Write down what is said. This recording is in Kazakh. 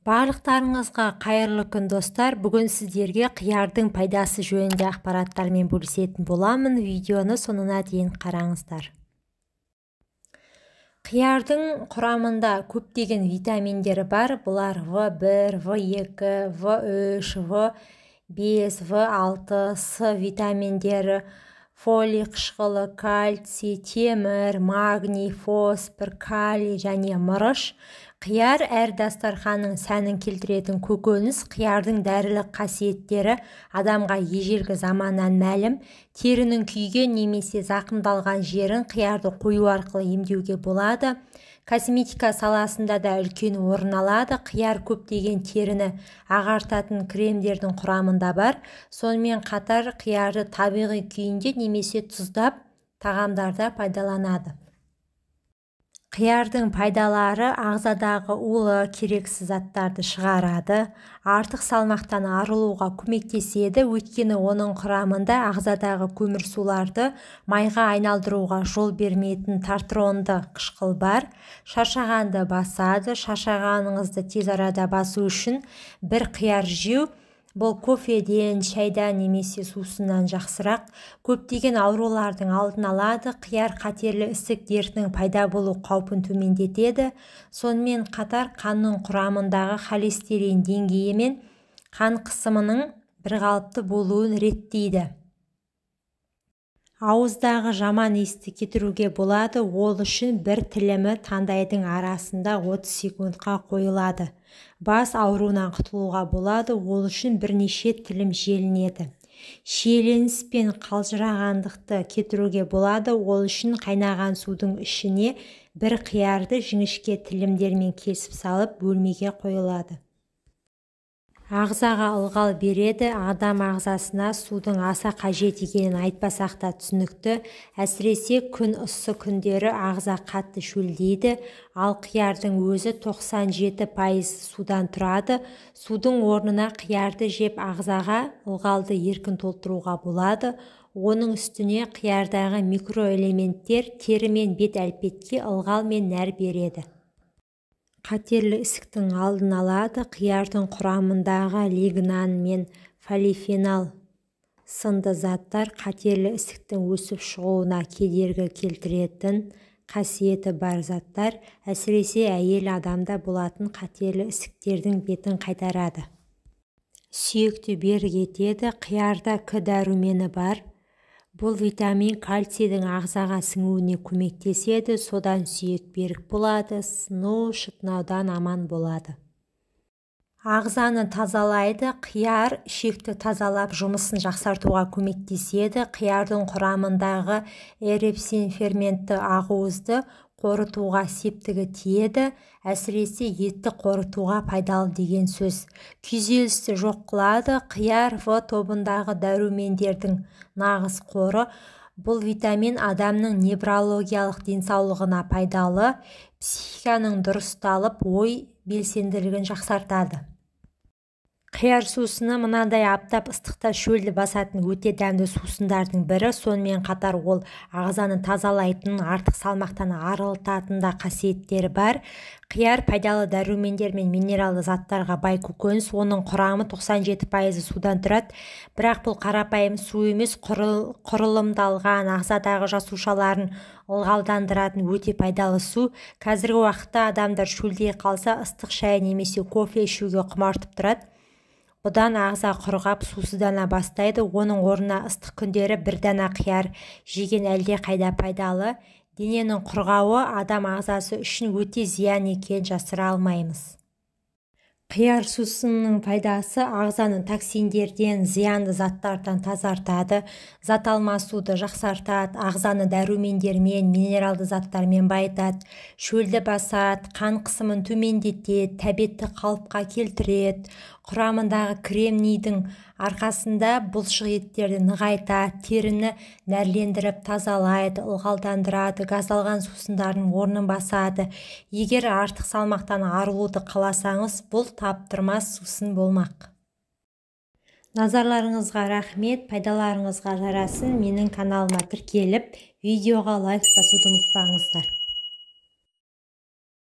Барлықтарыңызға қайырлы күн достар. Бүгін сіздерге қиярдың пайдасы жөнінде ақпараттармен бөлісетін боламын. Видеоны соңына дейін қараңыздар. Қиярдың құрамында көптеген витаминдері бар. Бұлар В1, В2, В3, В5, В6, С витаминдері, фолий қышқылы, кальций, темір, магний, фосфор, калий және мырыш. Қияр әр дастарханның сәнін келтіретін көкөніс. Қиярдың дәрілік қасиеттері адамға ежелгі заманнан мәлім. Терінің күйген немесе зақымдалған жерін қиярды қою арқылы емдеуге болады. Косметика саласында да үлкен орын алады. Қияр көптеген теріні ағартатын кремдердің құрамында бар. Сонымен қатар қиярды табиғи күйінде немесе тұздап тағамдарда пайдаланады. Қиярдың пайдалары ағзадағы улы керексіз заттарды шығарады, артық салмақтан арылуға көмектеседі, өйткені оның құрамында ағзадағы көмірсуларды майға айналдыруға жол бермейтін тартронды қышқыл бар. Шаршағанды басады. Шаршағаныңызды тез арада басу үшін бір қияр жеу, бұл кофеден, шайдан немесе сусыннан жақсырақ. Көптеген аурулардың алдын алады. Қияр қатерлі ісік дертінің пайда болу қаупін төмендетеді. Сонымен қатар қанның құрамындағы холестерин деңгейі мен қан қысымының бірқалыпты болуын реттейді. Ауыздағы жаман иісті кетіруге болады. Ол үшін бір тілімі таңдайдың арасында 30 секундқа қойылады. Бас ауруынан құтылуға болады. Ол үшін бірнеше тілім желінеді. Шиеленіс пен қалжырағандықты кетіруге болады. Ол үшін қайнаған судың ішіне бір қиярды жіңішке тілімдермен кесіп салып бөлмеге қойылады. Ағзаға ылғал береді. Адам ағзасына судың аса қажет екенін айтпасақ та түсінікті. Әсіресе күн ыссы күндері ағза қатты шөлдейді. Ал қиярдың өзі 97% судан тұрады. Судың орнына қиярды жеп ағзаға ылғалды еркін толтыруға болады. Оның үстіне қиярдағы микроэлементтер тері мен бет әлпетке ылғал мен нәр береді. Қатерлі ісіктің алдын алады. Қиярдың құрамындағы лигнан мен полифенол сынды заттар қатерлі ісіктің өсіп шығуына кедергі келтіретін қасиеті бар заттар. Әсіресе әйел адамда болатын қатерлі ісіктердің бетін қайтарады. Сүйекті берік етеді. Қиярда К дәрумені бар. Бұл витамин кальцийдің ағзаға сіңуіне көмектеседі, содан сүйек берік болады, сыну, шытынаудан аман болады. Ағзаны тазалайды. Қияр ішекті тазалап жұмысын жақсартуға көмектеседі. Қиярдың құрамындағы эрепсин ферменті ақуызды қорытуға септігі тиеді. Әсіресе етті қорытуға пайдалы деген сөз. Күйзелісті жоқ қылады. Қияр В тобындағы дәрумендердің нағыз қоры. Бұл витамин адамның неврологиялық денсаулығына пайдалы, психиканың дұрысталып, ой белсенділігін жақсартады. Қияр сусыны мынандай аптап ыстықта шөлді басатын өте дәмді сусындардың бірі. Сонымен қатар ол ағзаны тазалайтын, артық салмақтан арылтатын да қасиеттері бар. Қияр пайдалы дәрумендер мен минералды заттарға бай көкөніс. Оның құрамы 97% судан тұрады. Бірақ бұл қарапайым су емес, құрылымдалған ағзадағы жасушаларын ылғалдандыратын өте пайдалы су. Қазіргі уақытта адамдар шөлдей қалса ыстық шай немесе кофе ішуге құмартып тұрады. Бұдан ағза құрғап сусыздана бастайды. Оның орнына ыстық күндері бір дана қияр жеген әлде қайда пайдалы. Дененің құрғауы адам ағзасы үшін өте зиян екенін жасыра алмаймыз. Қияр сусынының пайдасы ағзаны токсиндерден, зиянды заттардан тазартады, зат алмасуды жақсартады, ағзаны дәрумендермен, минералды заттармен байытады, шөлді басады, қан қысымын төмендетеді, тәбетті қалыпқа келтіреді. Құрамындағы кремнийдің арқасында бұлшық еттерді нығайтады, теріні нәрлендіріп тазалайды, ылғалдандырады, газдалған сусындардың орнын басады. Егер артық салмақтан арылуды қаласаңыз, бұл таптырмас сусын болмақ. Назарларыңызға рахмет, пайдаларыңызға жарасын. Менің каналыма тіркеліп, видеоға лайк басуды ұмытпаңыздар.